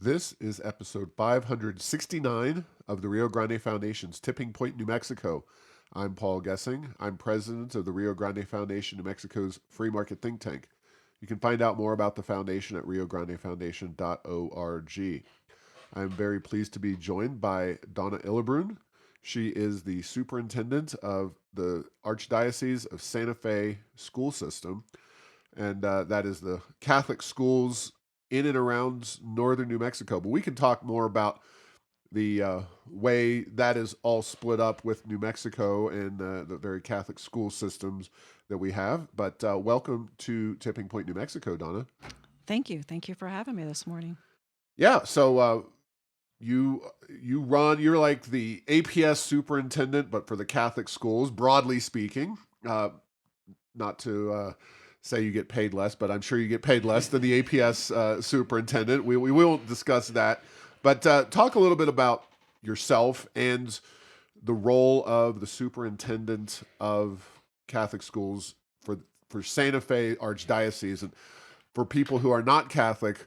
This is episode 569 of the Rio Grande Foundation's Tipping Point, New Mexico. I'm Paul Gessing. I'm president of the Rio Grande Foundation, New Mexico's free market think tank. You can find out more about the foundation at riograndefoundation.org. I'm very pleased to be joined by Donna Illerbrun. She is the superintendent of the Archdiocese of Santa Fe school system, and that is the Catholic schools in and around northern New Mexico. But we can talk more about the way that is all split up with New Mexico and the very Catholic school systems that we have. But welcome to Tipping Point, New Mexico, Donna. Thank you. Thank you for having me this morning. Yeah, so you're like the APS superintendent, but for the Catholic schools, broadly speaking. Not to say you get paid less, but I'm sure you get paid less than the APS superintendent. We won't discuss that. But talk a little bit about yourself and the role of the superintendent of Catholic schools for Santa Fe Archdiocese. And for people who are not Catholic,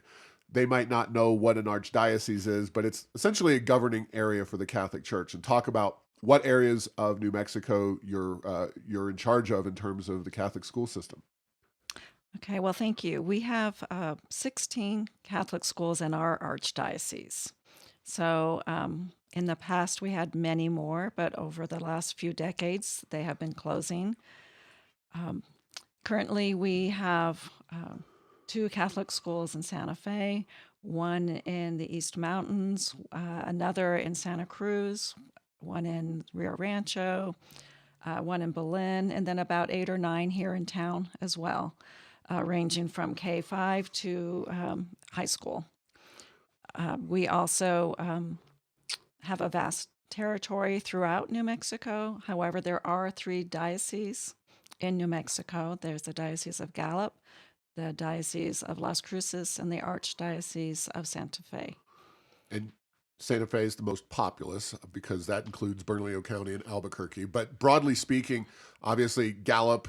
they might not know what an archdiocese is, but it's essentially a governing area for the Catholic Church. And talk about what areas of New Mexico you're in charge of in terms of the Catholic school system. Okay, well, thank you. We have 16 Catholic schools in our archdiocese. So in the past, we had many more, but over the last few decades, they have been closing. Currently, we have two Catholic schools in Santa Fe, one in the East Mountains, another in Santa Cruz, one in Rio Rancho, one in Belen, and then about 8 or 9 here in town as well, ranging from K-5 to high school. We also have a vast territory throughout New Mexico. However, there are 3 dioceses in New Mexico. There's the Diocese of Gallup, the Diocese of Las Cruces, and the Archdiocese of Santa Fe. And Santa Fe is the most populous because that includes Bernalillo County and Albuquerque. But broadly speaking, obviously Gallup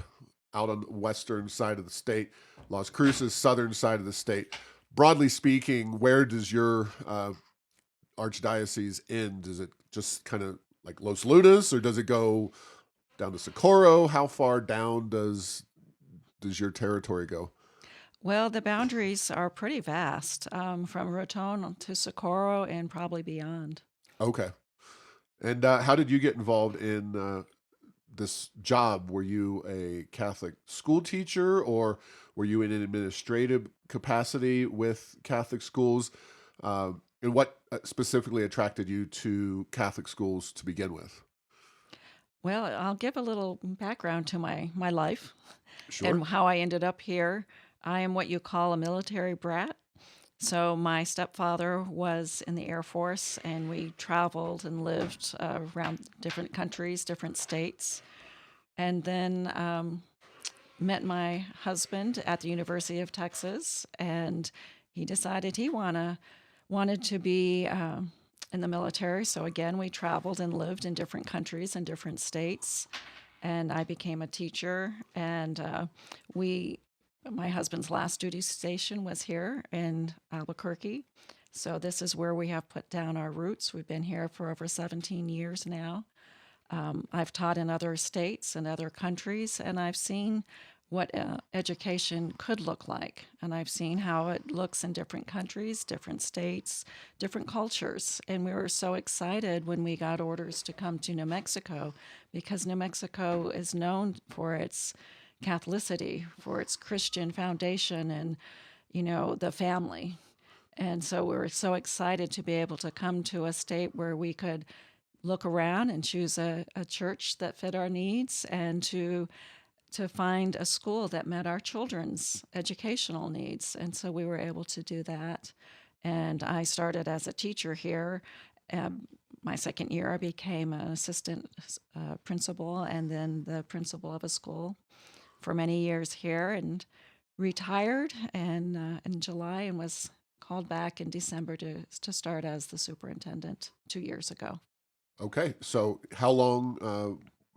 out on the western side of the state, Las Cruces, southern side of the state. Broadly speaking, where does your archdiocese end? Is it just kind of like Los Lunas, or does it go down to Socorro? How far down does your territory go? Well, the boundaries are pretty vast, from Raton to Socorro and probably beyond. Okay. And how did you get involved in this job? Were you a Catholic school teacher, or were you in an administrative capacity with Catholic schools? And what specifically attracted you to Catholic schools to begin with? Well, I'll give a little background to my life Sure. and how I ended up here. I am what you call a military brat. So my stepfather was in the Air Force, and we traveled and lived around different countries, different states, and then met my husband at the University of Texas, and he decided he wanted to be in the military. So again, we traveled and lived in different countries and different states, and I became a teacher. And my husband's last duty station was here in Albuquerque. So this is where we have put down our roots. We've been here for over 17 years now. I've taught in other states and other countries, and I've seen what education could look like. And I've seen how it looks in different countries, different states, different cultures. And we were so excited when we got orders to come to New Mexico, because New Mexico is known for its Catholicity, for its Christian foundation, and, the family. And so we were so excited to be able to come to a state where we could look around and choose a church that fit our needs, and to find a school that met our children's educational needs. And so we were able to do that. And I started as a teacher here. My second year, I became an assistant principal, and then the principal of a school for many years here, and retired in July, and was called back in December to start as the superintendent 2 years ago. Okay. So how long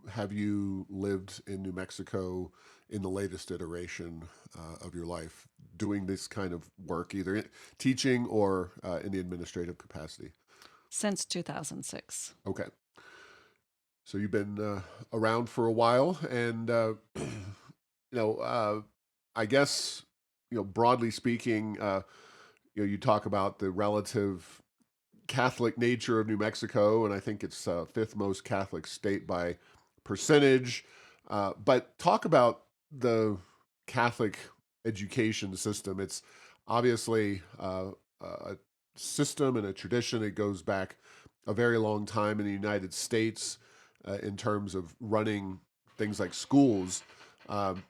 have you lived in New Mexico in the latest iteration of your life? doing this kind of work, either teaching or in the administrative capacity? Since 2006. Okay. So you've been around for a while, and I guess broadly speaking, you talk about the relative Catholic nature of New Mexico, and I think it's fifth most Catholic state by percentage. But talk about the Catholic education system. It's obviously a system and a tradition. It goes back a very long time in the United States in terms of running things like schools. Um,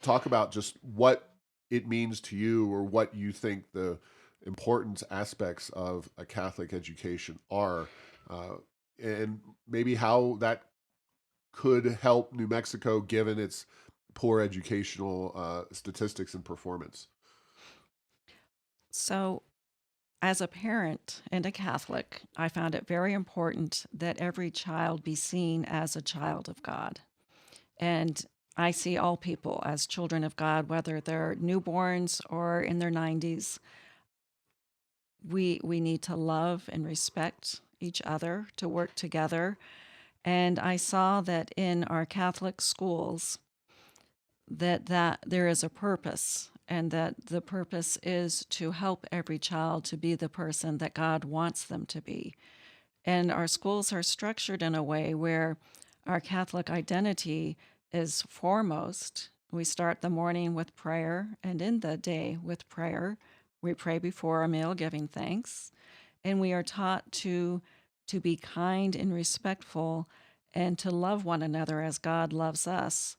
Talk about just what it means to you, or what you think the important aspects of a Catholic education are, uh, and maybe how that could help New Mexico given its poor educational statistics and performance. So, as a parent and a Catholic, I found it very important that every child be seen as a child of God. And I see all people as children of God, whether they're newborns or in their 90s. We need to love and respect each other, to work together. And I saw that in our Catholic schools, that there is a purpose, and that the purpose is to help every child to be the person that God wants them to be. And our schools are structured in a way where our Catholic identity is foremost. We start the morning with prayer and end the day with prayer. We pray before our meal, giving thanks. And we are taught to be kind and respectful and to love one another as God loves us.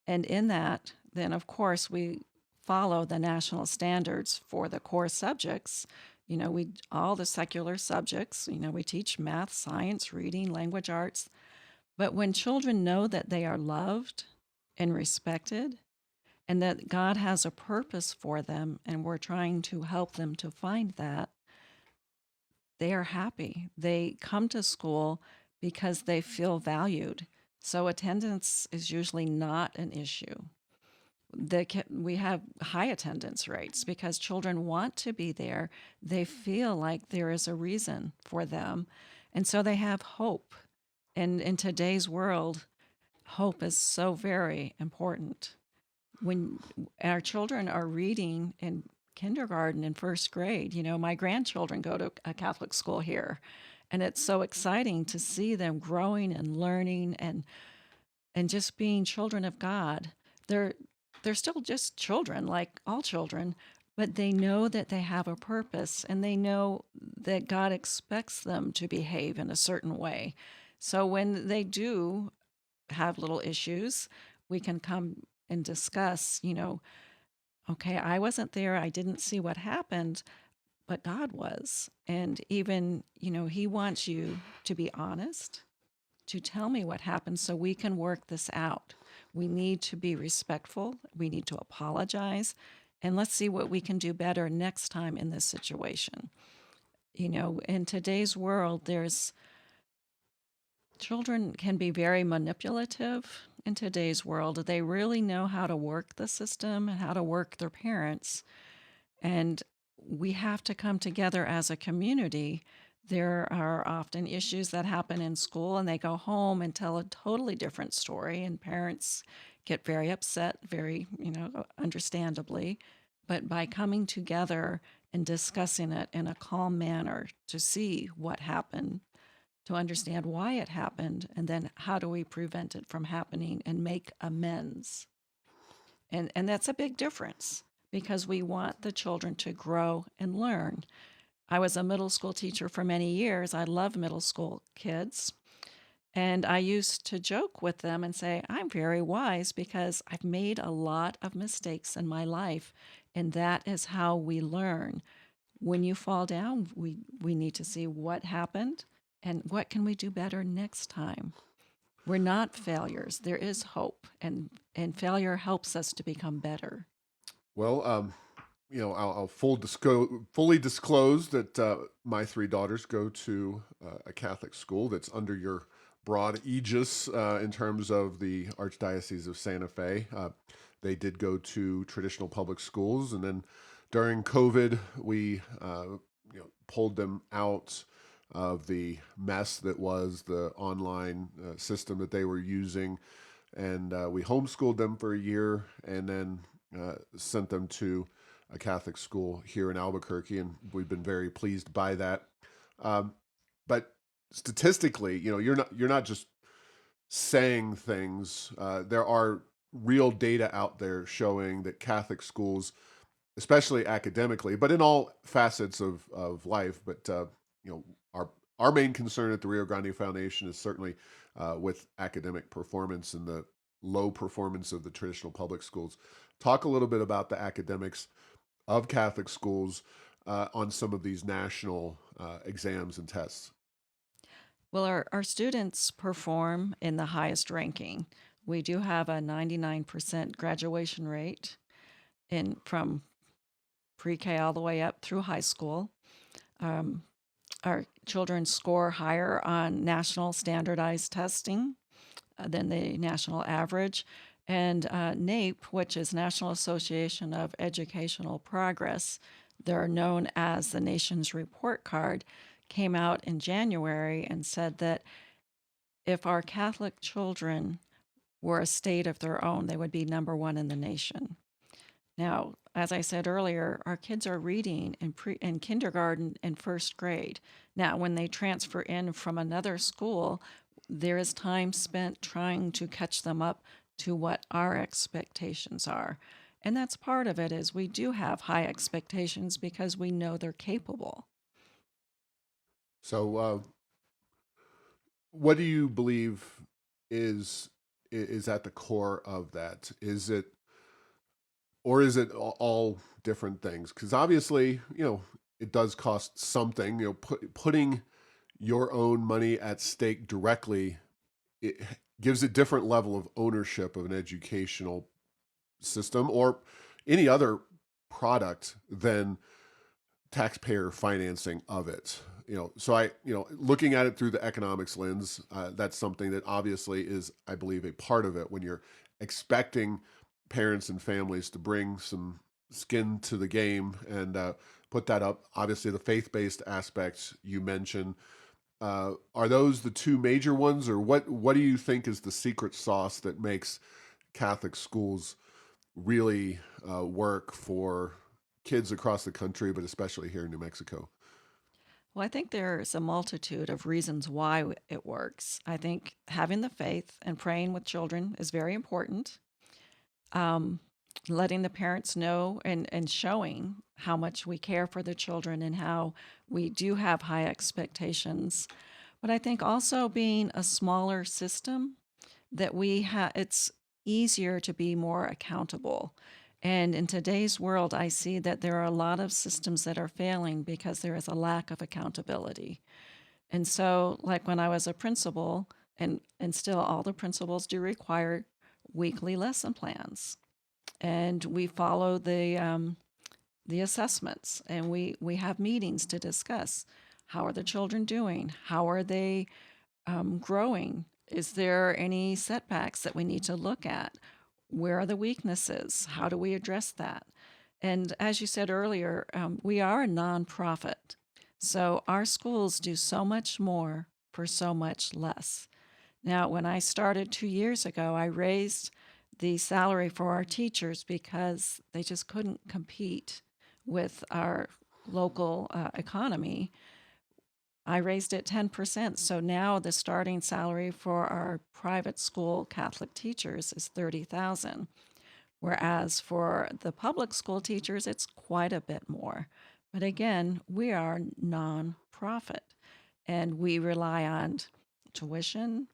And in that, then of course, we follow the national standards for the core subjects. We all the secular subjects, we teach math, science, reading, language arts. But when children know that they are loved and respected, and that God has a purpose for them, and we're trying to help them to find that, they are happy. They come to school because they feel valued. So attendance is usually not an issue. We have high attendance rates because children want to be there. They feel like there is a reason for them. And so they have hope. And in today's world, hope is so very important. When our children are reading in kindergarten and first grade, my grandchildren go to a Catholic school here. And it's so exciting to see them growing and learning and just being children of God. They're still just children, like all children, but they know that they have a purpose, and they know that God expects them to behave in a certain way. So when they do have little issues, we can come and discuss, okay, I wasn't there, I didn't see what happened, but God was. And even, He wants you to be honest, to tell me what happened so we can work this out. We need to be respectful. We need to apologize. And let's see what we can do better next time in this situation. In today's world, children can be very manipulative in today's world. They really know how to work the system and how to work their parents. And we have to come together as a community. There are often issues that happen in school, and they go home and tell a totally different story, and parents get very upset, very, understandably. But by coming together and discussing it in a calm manner to see what happened, to understand why it happened, and then how do we prevent it from happening and make amends. And that's a big difference because we want the children to grow and learn. I was a middle school teacher for many years. I love middle school kids. And I used to joke with them and say, I'm very wise because I've made a lot of mistakes in my life. And that is how we learn. When you fall down, we need to see what happened and what can we do better next time. We're not failures. There is hope, and failure helps us to become better. Well, I'll fully disclose that my three daughters go to a Catholic school that's under your broad aegis in terms of the Archdiocese of Santa Fe. they did go to traditional public schools, and then during COVID, we pulled them out of the mess that was the online system that they were using, and we homeschooled them for a year, and then sent them to a Catholic school here in Albuquerque, and we've been very pleased by that. Um, but statistically, you're not just saying things. There are real data out there showing that Catholic schools, especially academically, but in all facets of life, but you know, our main concern at the Rio Grande Foundation is certainly with academic performance and the low performance of the traditional public schools. Talk a little bit about the academics of Catholic schools on some of these national exams and tests. Well, our students perform in the highest ranking. We do have a 99% graduation rate from pre-K all the way up through high school. Um, our children score higher on national standardized testing than the national average. And NAEP, which is National Association of Educational Progress, they're known as the nation's report card, came out in January and said that if our Catholic children were a state of their own, they would be number one in the nation. Now, as I said earlier, our kids are reading in kindergarten and first grade. Now, when they transfer in from another school, there is time spent trying to catch them up to what our expectations are. And that's part of it is we do have high expectations because we know they're capable. So, what do you believe is is at the core of that? Is it, or is it all different things? Because obviously, it does cost something. Putting your own money at stake directly, it gives a different level of ownership of an educational system or any other product than taxpayer financing of it. So looking at it through the economics lens, that's something that obviously is, I believe, a part of it when you're expecting parents and families to bring some skin to the game and put that up. Obviously, the faith-based aspects you mentioned, are those the two major ones, or what do you think is the secret sauce that makes Catholic schools really work for kids across the country, but especially here in New Mexico? Well, I think there's a multitude of reasons why it works. I think having the faith and praying with children is very important. Um, Letting the parents know and showing how much we care for the children and how we do have high expectations. But I think also being a smaller system that it's easier to be more accountable. And in today's world, I see that there are a lot of systems that are failing because there is a lack of accountability. And so, like when I was a principal, and still all the principals do require weekly lesson plans, and we follow the assessments, and we have meetings to discuss how are the children doing, how are they growing, is there any setbacks that we need to look at, where are the weaknesses, how do we address that. And as you said earlier, we are a nonprofit, so our schools do so much more for so much less. Now, when I started 2 years ago, I raised the salary for our teachers because they just couldn't compete with our local economy. I raised it 10%. So now the starting salary for our private school Catholic teachers is $30,000, whereas for the public school teachers it's quite a bit more. But again, we are nonprofit and we rely on tuition,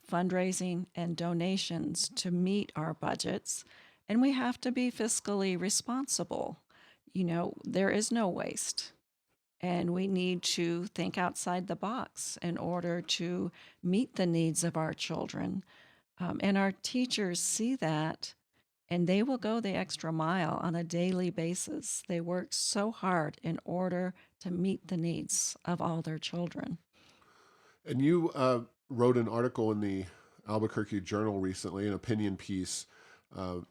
fundraising, and donations to meet our budgets, and we have to be fiscally responsible. There is no waste, and we need to think outside the box in order to meet the needs of our children. And our teachers see that, and they will go the extra mile on a daily basis. They work so hard in order to meet the needs of all their children. And you wrote an article in the Albuquerque Journal recently, an opinion piece,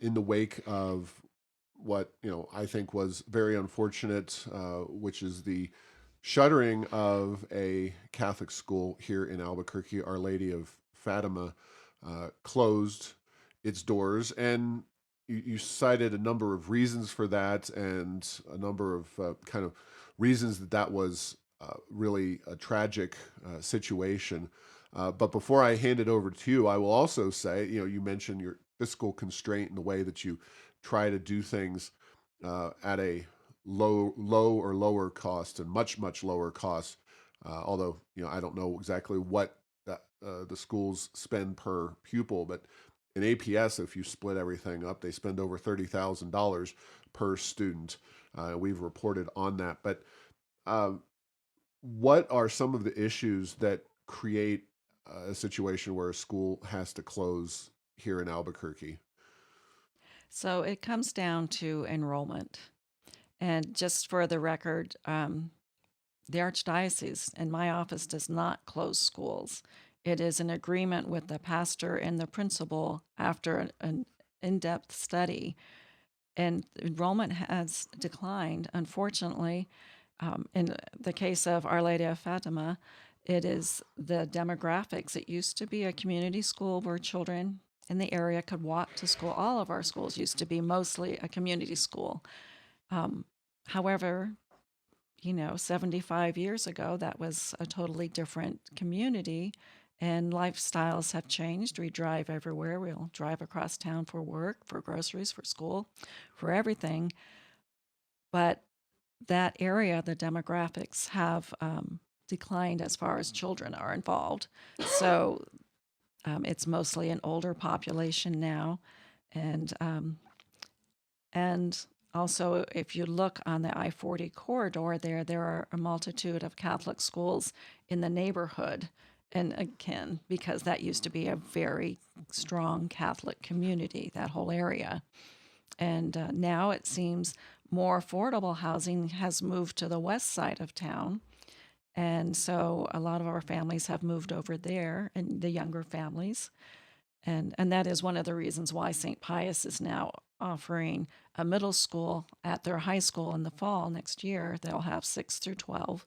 in the wake of what I think was very unfortunate, which is the shuttering of a Catholic school here in Albuquerque. Our Lady of Fatima closed its doors, and you cited a number of reasons for that, and a number of kind of reasons that was really a tragic situation. But before I hand it over to you, I will also say, you mentioned your fiscal constraint and the way that you try to do things at a low or lower cost, and much lower cost. Although I don't know exactly what the schools spend per pupil, but in APS, if you split everything up, they spend over $30,000 per student. We've reported on that. But uh, what are some of the issues that create a situation where a school has to close here in Albuquerque? So it comes down to enrollment. And just for the record, the Archdiocese and my office does not close schools. It is an agreement with the pastor and the principal after an in depth study. And enrollment has declined, unfortunately. In the case of Our Lady of Fatima, it is the demographics. It used to be a community school where children in the area could walk to school. All of our schools used to be mostly a community school. However, 75 years ago, that was a totally different community, and lifestyles have changed. We drive everywhere. We'll drive across town for work, for groceries, for school, for everything. But that area, the demographics have declined as far as children are involved. So it's mostly an older population now, and and also, if you look on the I-40 corridor there are a multitude of Catholic schools in the neighborhood. And again, because that used to be a very strong Catholic community, that whole area. And now it seems more affordable housing has moved to the west side of town. And so a lot of our families have moved over there, and the younger families. And that is one of the reasons why St. Pius is now offering a middle school at their high school in the fall next year. They'll have 6 through 12.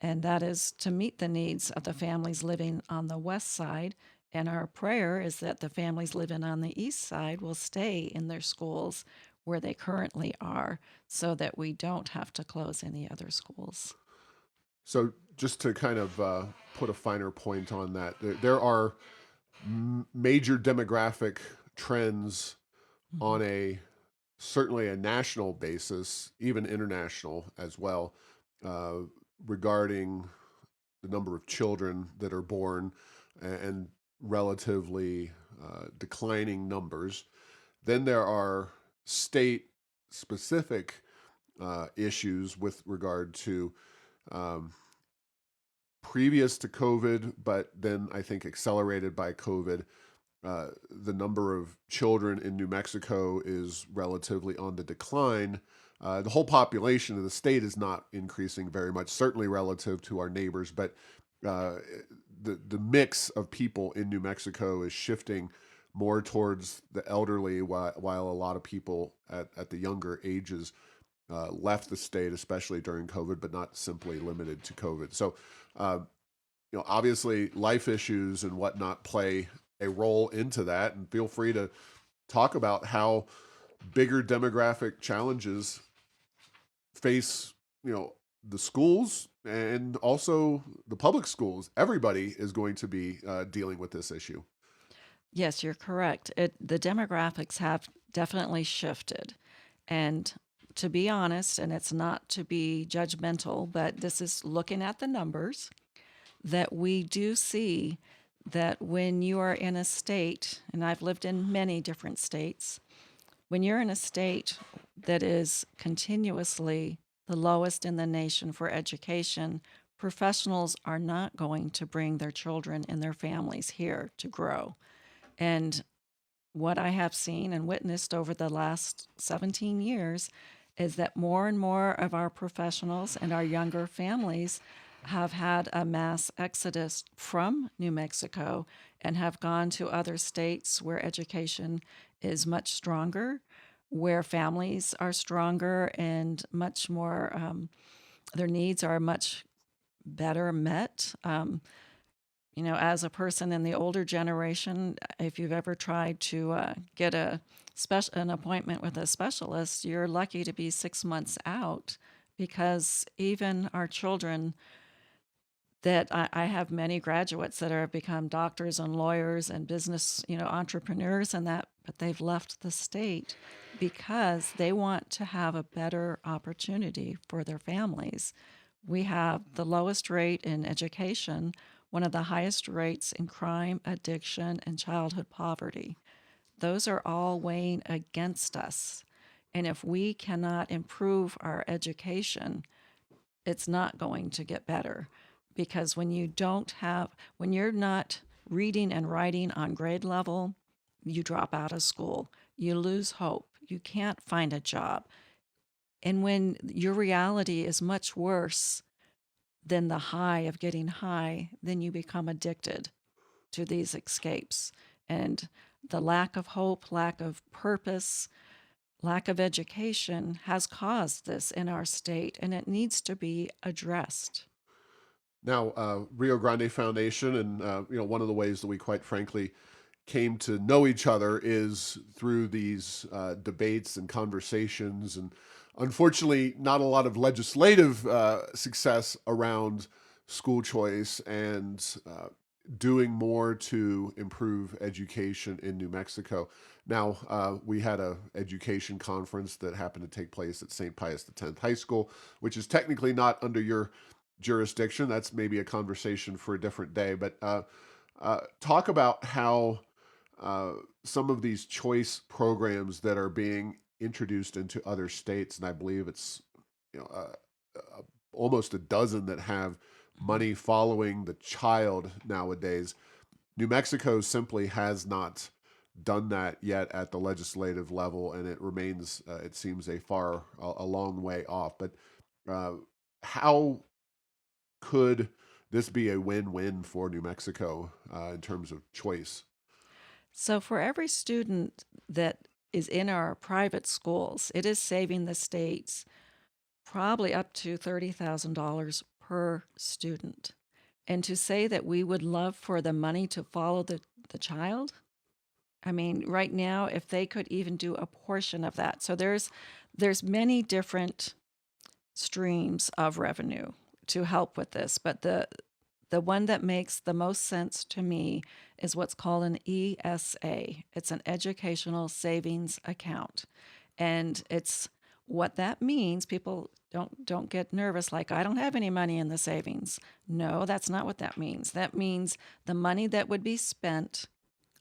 And that is to meet the needs of the families living on the west side. And our prayer is that the families living on the east side will stay in their schools where they currently are, so that we don't have to close any other schools. So, just to kind of put a finer point on that, there are major demographic trends Mhm. on a certainly a national basis, even international as well, uh, regarding the number of children that are born, and relatively declining numbers. Then there are state specific issues with regard to um, previous to COVID, but then I think accelerated by COVID. The number of children in New Mexico is relatively on the decline. The whole population of the state is not increasing very much, certainly relative to our neighbors, but uh, the mix of people in New Mexico is shifting more towards the elderly, while a lot of people at the younger ages left the state, especially during COVID, but not simply limited to COVID. So, uh, obviously, life issues and whatnot play a role into that. And feel free to talk about how bigger demographic challenges face, the schools and also the public schools. Everybody is going to be dealing with this issue. Yes, you're correct. The demographics have definitely shifted. And to be honest, and it's not to be judgmental, but this is looking at the numbers, that we do see that when you are in a state, and I've lived in many different states, when you're in a state that is continuously the lowest in the nation for education, professionals are not going to bring their children and their families here to grow. And what I have seen and witnessed over the last 17 years is that more and more of our professionals and our younger families have had a mass exodus from New Mexico and have gone to other states where education is much stronger, where families are stronger and much more, their needs are much better met. As a person in the older generation, if you've ever tried to get an appointment with a specialist, you're lucky to be 6 months out because even our children that I have many graduates that have become doctors and lawyers and business, entrepreneurs and that, but they've left the state because they want to have a better opportunity for their families. We have the lowest rate in education, one of the highest rates in crime, addiction, and childhood poverty. Those are all weighing against us. And if we cannot improve our education, it's not going to get better because when you're not reading and writing on grade level, you drop out of school, you lose hope, you can't find a job. And when your reality is much worse than the high of getting high, then you become addicted to these escapes. And the lack of hope, lack of purpose, lack of education has caused this in our state, and it needs to be addressed. Now, Rio Grande Foundation, and one of the ways that we, quite frankly, came to know each other is through these debates and conversations, and unfortunately, not a lot of legislative success around school choice and doing more to improve education in New Mexico. Now, we had a education conference that happened to take place at St. Pius X High School, which is technically not under your jurisdiction. That's maybe a conversation for a different day. But talk about how some of these choice programs that are being introduced into other states, and I believe it's you know almost a dozen that have money following the child nowadays. New Mexico simply has not done that yet at the legislative level, and it remains, it seems, a long way off. But uh, how could this be a win-win for New Mexico in terms of choice? So, for every student that is in our private schools, it is saving the states probably up to $30,000 per student. And to say that we would love for the money to follow the child, I mean, right now, if they could even do a portion of that. So there's many different streams of revenue to help with this, but the one that makes the most sense to me is what's called an ESA. It's an educational savings account. And it's what that means. People don't get nervous like I don't have any money in the savings. No, that's not what that means. That means the money that would be spent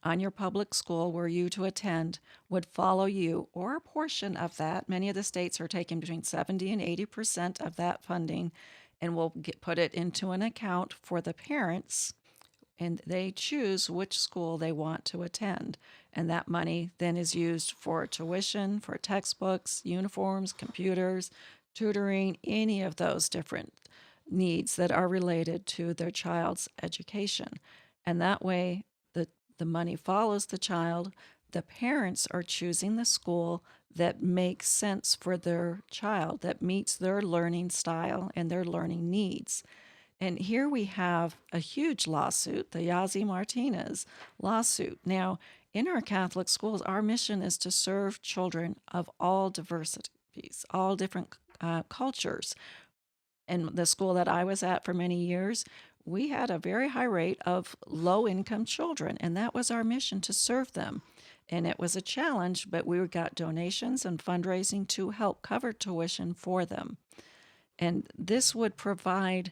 on your public school were you to attend would follow you or a portion of that. Many of the states are taking between 70 and 80% of that funding and will put it into an account for the parents, and they choose which school they want to attend. And that money then is used for tuition, for textbooks, uniforms, computers, tutoring, any of those different needs that are related to their child's education. And that way, the money follows the child. The parents are choosing the school that makes sense for their child, that meets their learning style and their learning needs. And here we have a huge lawsuit, the Yazzie Martinez lawsuit. Now, in our Catholic schools, our mission is to serve children of all diversities, all different cultures. And the school that I was at for many years, we had a very high rate of low income children, and that was our mission to serve them. And it was a challenge, but we got donations and fundraising to help cover tuition for them. And this would provide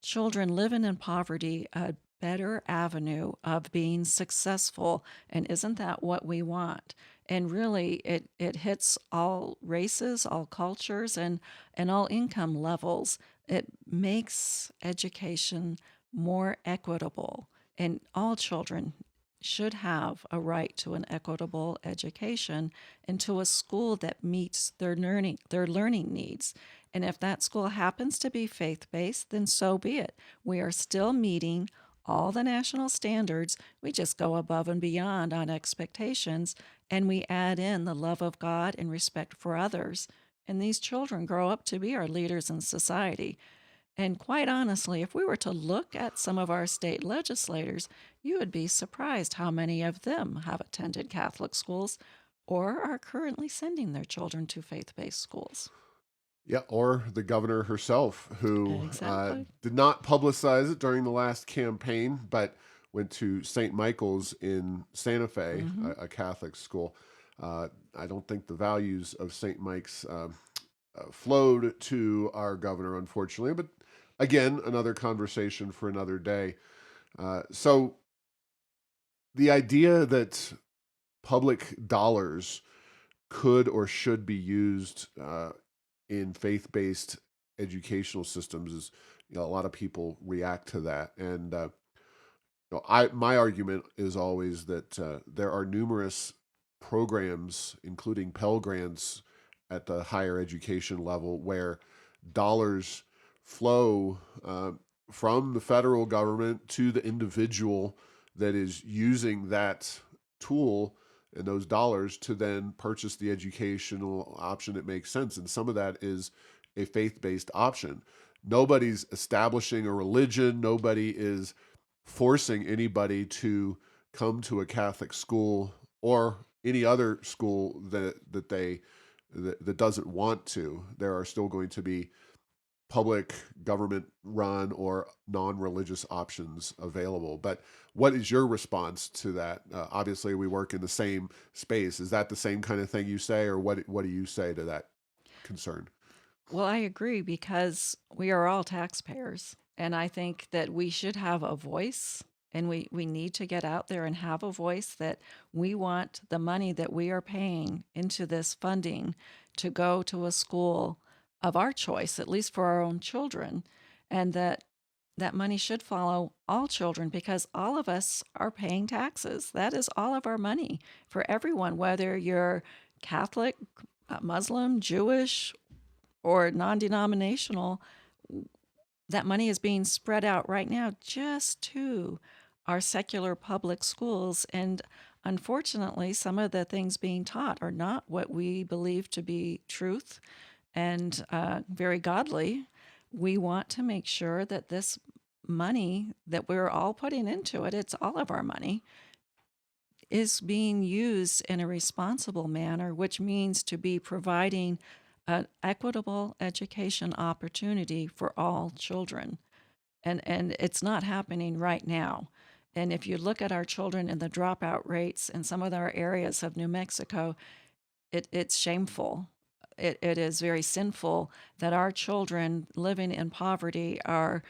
children living in poverty a better avenue of being successful. And isn't that what we want? And really, it hits all races, all cultures, and all income levels. It makes education more equitable, and all children should have a right to an equitable education and to a school that meets their learning needs. And if that school happens to be faith-based, then so be it. We are still meeting all the national standards. We just go above and beyond on expectations, and we add in the love of God and respect for others. And these children grow up to be our leaders in society. And quite honestly, if we were to look at some of our state legislators, you would be surprised how many of them have attended Catholic schools or are currently sending their children to faith based schools. Yeah, or the governor herself, who Exactly. did not publicize it during the last campaign, but went to St. Michael's in Santa Fe, Hmm. a Catholic school. I don't think the values of St. Mike's flowed to our governor, unfortunately, but again, another conversation for another day. So the idea that public dollars could or should be used in faith-based educational systems is, a lot of people react to that, and I my argument is always that there are numerous programs, including Pell Grants, at the higher education level where dollars flow from the federal government to the individual that is using that tool and those dollars to then purchase the educational option that makes sense. And some of that is a faith based option. Nobody's establishing a religion, nobody is forcing anybody to come to a Catholic school or any other school that doesn't want to. There are still going to be public government run or non-religious options available. But what is your response to that? Obviously, we work in the same space. Is that the same kind of thing you say, or what do you say to that concern? Well, I agree because we are all taxpayers. And I think that we should have a voice, and we need to get out there and have a voice that we want the money that we are paying into this funding to go to a school of our choice, at least for our own children, and that money should follow all children because all of us are paying taxes. That is all of our money for everyone, whether you're Catholic, Muslim, Jewish, or non denominational. That money is being spread out right now just to our secular public schools. And unfortunately, some of the things being taught are not what we believe to be truth and very godly. We want to make sure that this money that we're all putting into it, it's all of our money, is being used in a responsible manner, which means to be providing an equitable education opportunity for all children. And it's not happening right now. And if you look at our children and the dropout rates in some of our areas of New Mexico, it's shameful. It is very sinful that our children living in poverty are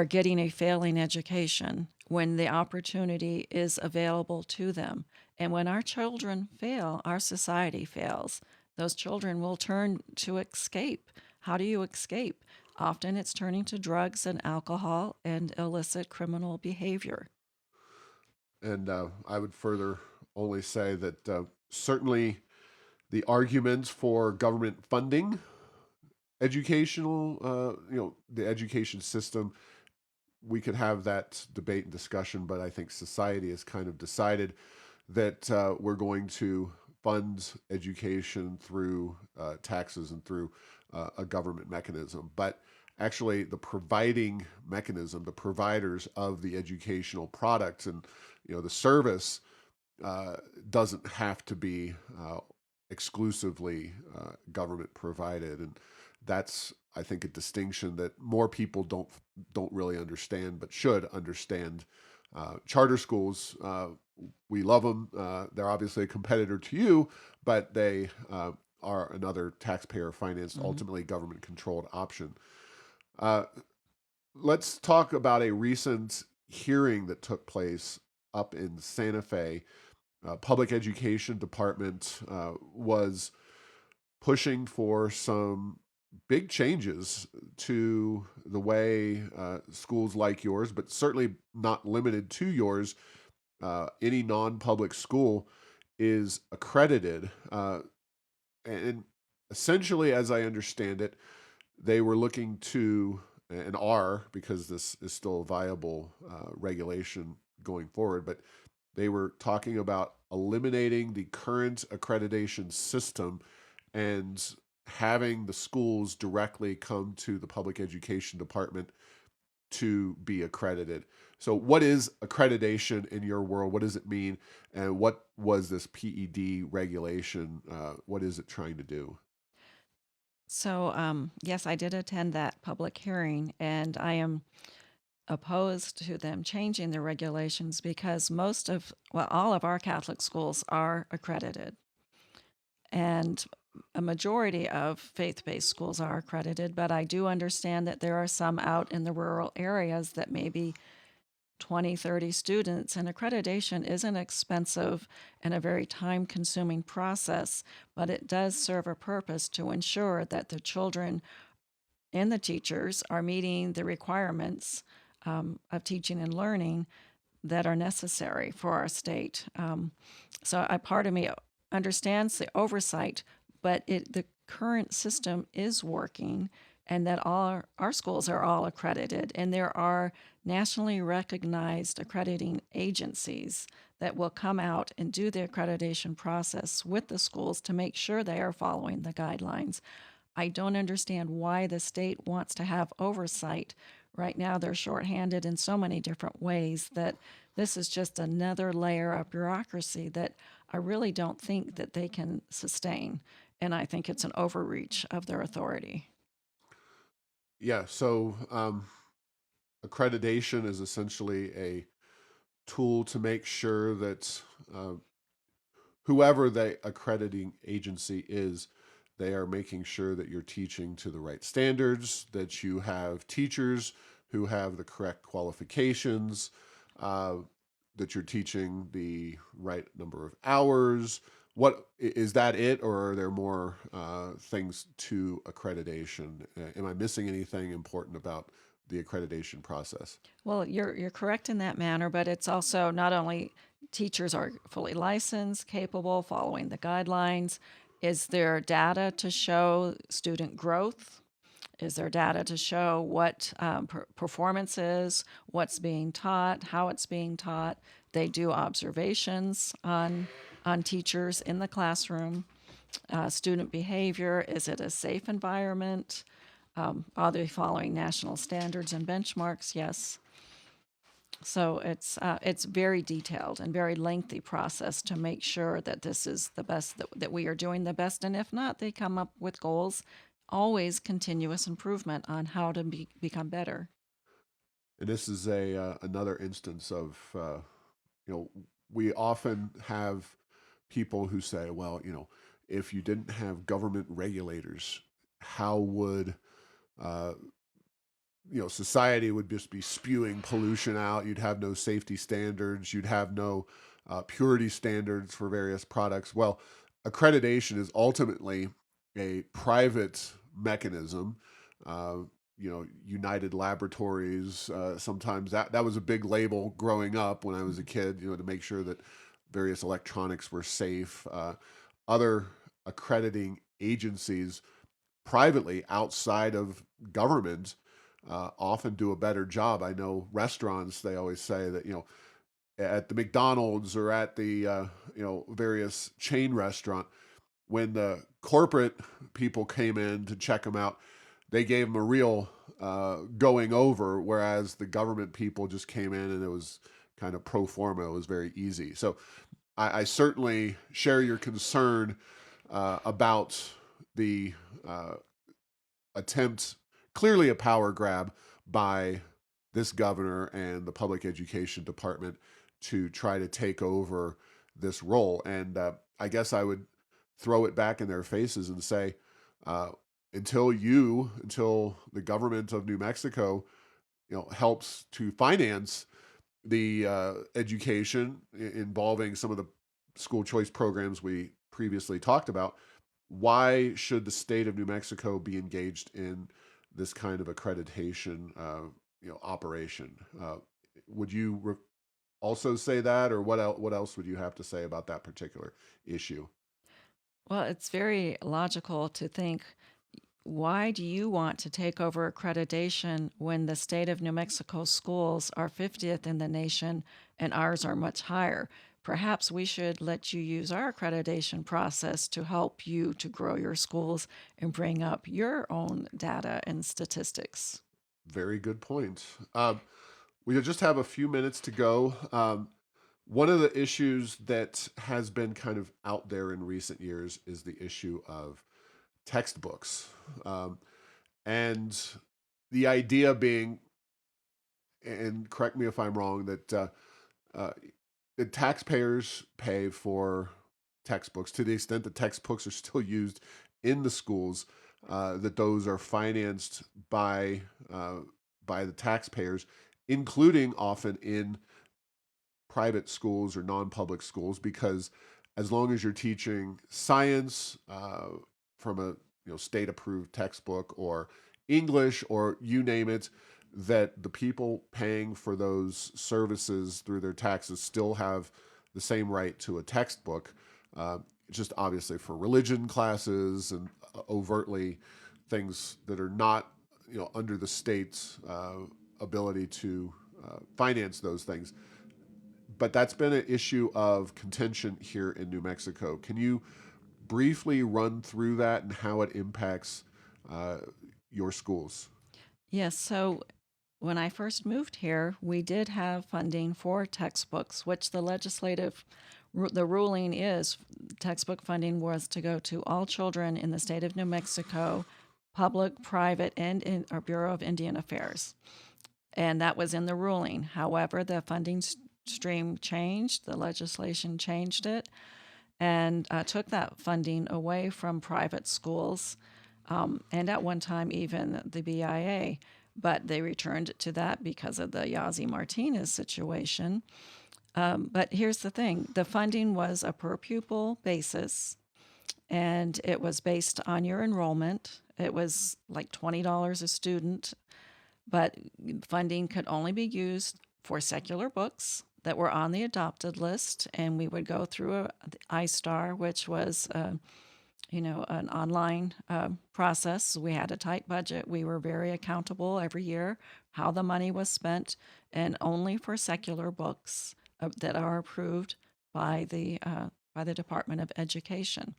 getting a failing education when the opportunity is available to them. And when our children fail, our society fails. Those children will turn to escape. How do you escape? Often it's turning to drugs and alcohol and illicit criminal behavior. And I would further only say that certainly the arguments for government funding educational, the education system, we could have that debate and discussion, but I think society has kind of decided that we're going to fund education through taxes and through a government mechanism. But actually, the providing mechanism, the providers of the educational products and the service uh, doesn't have to be exclusively government provided, and that's, I think, a distinction that more people don't really understand, but should understand. Charter schools, we love them. They're obviously a competitor to you, but they are another taxpayer financed, Mhm. ultimately government controlled option. Uh, let's talk about a recent hearing that took place up in Santa Fe. Public education department was pushing for some big changes to the way schools like yours, but certainly not limited to yours, any non-public school is accredited. And essentially, as I understand it, they were looking to, and are, because this is still a viable regulation going forward, but they were talking about eliminating the current accreditation system and having the schools directly come to the public education department to be accredited. So, what is accreditation in your world? What does it mean? And what was this PED regulation? What is it trying to do? So, yes, I did attend that public hearing, and I am opposed to them changing the regulations because all of our Catholic schools are accredited. And a majority of faith based schools are accredited, but I do understand that there are some out in the rural areas that maybe 20, 30 students, and accreditation isn't expensive and a very time consuming process, but it does serve a purpose to ensure that the children and the teachers are meeting the requirements of teaching and learning that are necessary for our state. So a part of me understands the oversight, but the current system is working, and that all our schools are all accredited, and there are nationally recognized accrediting agencies that will come out and do the accreditation process with the schools to make sure they are following the guidelines. I don't understand why the state wants to have oversight. Right now, they're shorthanded in so many different ways that this is just another layer of bureaucracy that I really don't think that they can sustain. And I think it's an overreach of their authority. Yeah, so accreditation is essentially a tool to make sure that uh, whoever the accrediting agency is, they are making sure that you're teaching to the right standards, that you have teachers who have the correct qualifications, uh, that you're teaching the right number of hours. What is that it, or are there more things to accreditation? Am I missing anything important about the accreditation process? Well, you're correct in that manner, but it's also not only teachers are fully licensed, capable, following the guidelines. Is there data to show student growth? Is there data to show what performance is, what's being taught, how it's being taught? They do observations on teachers in the classroom. Student behavior, is it a safe environment? Are they following national standards and benchmarks? Yes. So it's very detailed and very lengthy process to make sure that this is the best, that we are doing the best, and if not, they come up with goals. Always continuous improvement on how to become better. And this is a another instance of you know, we often have people who say, well, if you didn't have government regulators, how would uh, society would just be spewing pollution out. You'd have no safety standards. You'd have no purity standards for various products. Well, accreditation is ultimately a private mechanism. Uh, United Laboratories. Sometimes that was a big label growing up when I was a kid. To make sure that various electronics were safe. Other accrediting agencies privately outside of government often do a better job. I know restaurants, they always say that, at the McDonald's or at the, various chain restaurant, when the corporate people came in to check them out, they gave them a real going over, whereas the government people just came in and it was kind of pro forma. It was very easy. So I certainly share your concern about the uh, attempt, clearly a power grab by this governor and the public education department to try to take over this role. And I guess I would throw it back in their faces and say, uh, until the government of New Mexico, helps to finance the education involving some of the school choice programs we previously talked about, why should the state of New Mexico be engaged in this kind of accreditation, operation? Would you also say that, or what else would you have to say about that particular issue? Well, it's very logical to think, why do you want to take over accreditation when the state of New Mexico schools are 50th in the nation and ours are much higher? Perhaps we should let you use our accreditation process to help you to grow your schools and bring up your own data and statistics. Very good point. We just have a few minutes to go. One of the issues that has been kind of out there in recent years is the issue of textbooks. And the idea being, and correct me if I'm wrong, that uh, the taxpayers pay for textbooks to the extent that textbooks are still used in the schools, that those are financed uh, by the taxpayers, including often in private schools or non-public schools, because as long as you're teaching science from a state approved textbook, or English, or you name it, that the people paying for those services through their taxes still have the same right to a textbook. Uh, just obviously for religion classes and overtly things that are not under the state's ability to finance those things. But that's been an issue of contention here in New Mexico. Can you briefly run through that and how it impacts uh, your schools? Yes, so when I first moved here, we did have funding for textbooks, which the ruling is textbook funding was to go to all children in the state of New Mexico, public, private, and in our Bureau of Indian Affairs. And that was in the ruling. However, the funding stream changed, the legislation changed it, and took that funding away from private schools, and at one time even the BIA. But they returned it to that because of the Yazzie Martinez situation. But here's the thing, the funding was a per pupil basis, and it was based on your enrollment. It was like $20 a student, but funding could only be used for secular books that were on the adopted list, and we would go through the iStar, which was an online process. We had a tight budget. We were very accountable every year how the money was spent, and only for secular books that are approved by the Department of Education.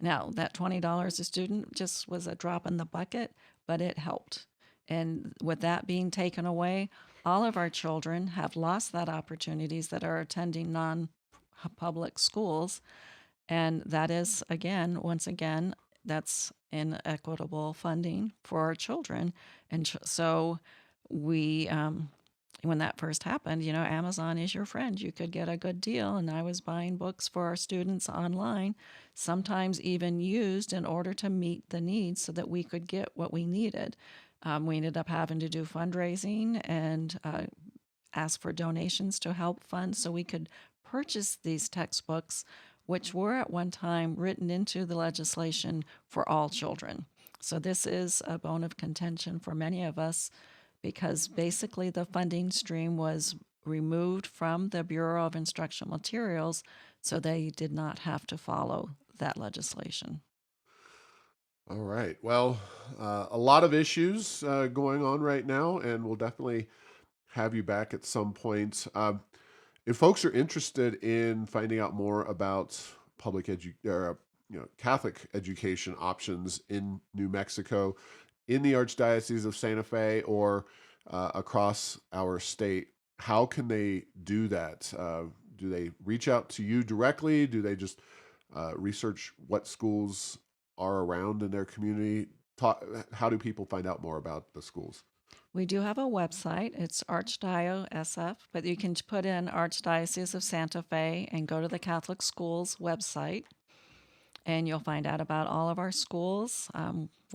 Now, that $20 a student just was a drop in the bucket, but it helped. And with that being taken away, all of our children have lost that opportunities that are attending non-public schools. And that is, once again, that's inequitable funding for our children. And so we, when that first happened, Amazon is your friend. You could get a good deal. And I was buying books for our students online, sometimes even used in order to meet the needs so that we could get what we needed. We ended up having to do fundraising and ask for donations to help fund so we could purchase these textbooks, which were at one time written into the legislation for all children. So this is a bone of contention for many of us because basically the funding stream was removed from the Bureau of Instructional Materials, so they did not have to follow that legislation. All right. Well, a lot of issues going on right now, and we'll definitely have you back at some point. If folks are interested in finding out more about Catholic education options in New Mexico, in the Archdiocese of Santa Fe, or across our state, how can they do that? Do they reach out to you directly? Do they just research what schools are around in their community? How do people find out more about the schools? We do have a website. It's ArchDioSF, but you can put in Archdiocese of Santa Fe and go to the Catholic Schools website, and you'll find out about all of our schools,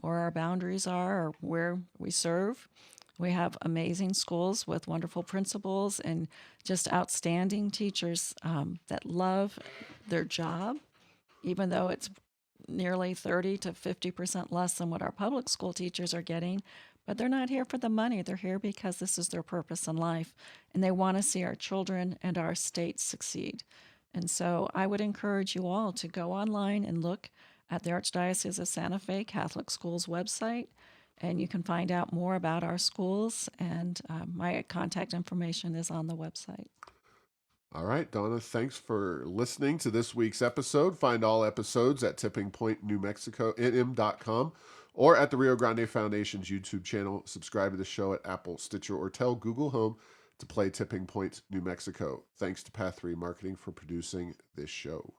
where our boundaries are, or where we serve. We have amazing schools with wonderful principals and just outstanding teachers that love their job, even though it's nearly 30 to 50% less than what our public school teachers are getting. but they're not here for the money. They're here because this is their purpose in life, and they want to see our children and our state succeed. And so I would encourage you all to go online and look at the Archdiocese of Santa Fe Catholic Schools website, and you can find out more about our schools, and my contact information is on the website. All right, Donna, thanks for listening to this week's episode. Find all episodes at tippingpointnewmexico.com or at the Rio Grande Foundation's YouTube channel. Subscribe to the show at Apple, Stitcher, or tell Google Home to play Tipping Point New Mexico. Thanks to Path 3 Marketing for producing this show.